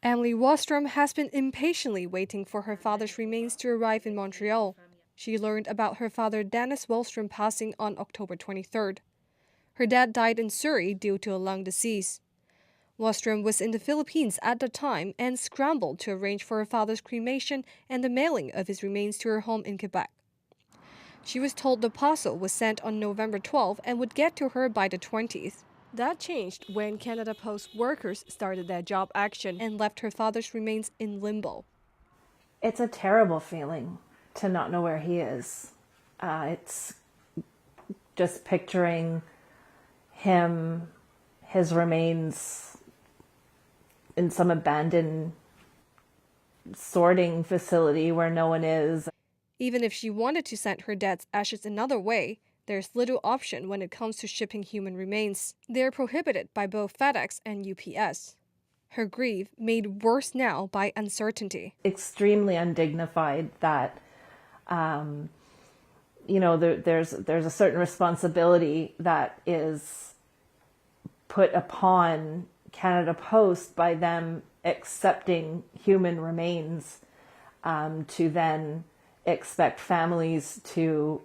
Emily Walstrom has been impatiently waiting for her father's remains to arrive in Montreal. She learned about her father Dennis Walstrom passing on October 23rd. Her dad died in Surrey due to a lung disease. Walstrom was in the Philippines at the time and scrambled to arrange for her father's cremation and the mailing of his remains to her home in Quebec. She was told the postal was sent on November 12 and would get to her by the 20th. That changed when Canada Post workers started their job action and left her father's remains in limbo. It's a terrible feeling to not know where he is. It's just picturing him, his remains in some abandoned sorting facility where no one is. Even if she wanted to send her dad's ashes another way, there's little option when it comes to shipping human remains. They're prohibited by both FedEx and UPS. Her grief made worse now by uncertainty. Extremely undignified that, there's a certain responsibility that is put upon Canada Post by them accepting human remains, to then expect families to,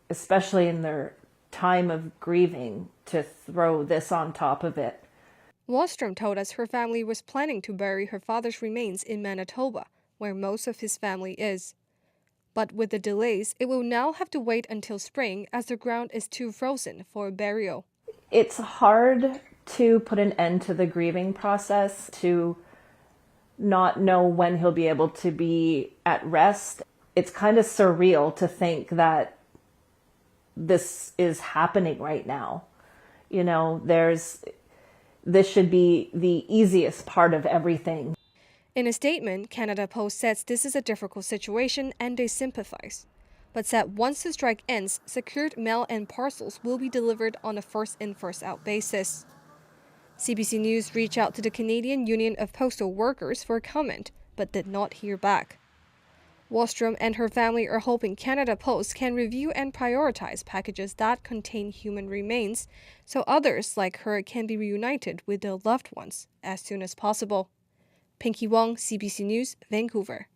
especially in their time of grieving, to throw this on top of it. Walstrom told us her family was planning to bury her father's remains in Manitoba, where most of his family is. But with the delays, it will now have to wait until spring as the ground is too frozen for a burial. It's hard to put an end to the grieving process, to not know when he'll be able to be at rest. It's kind of surreal to think that this is happening right now. This should be the easiest part of everything. In a statement, Canada Post says this is a difficult situation and they sympathize, but said once the strike ends, secured mail and parcels will be delivered on a first-in, first-out basis. CBC News reached out to the Canadian Union of Postal Workers for a comment, but did not hear back. Walstrom and her family are hoping Canada Post can review and prioritize packages that contain human remains so others like her can be reunited with their loved ones as soon as possible. Pinki Wong, CBC News, Vancouver.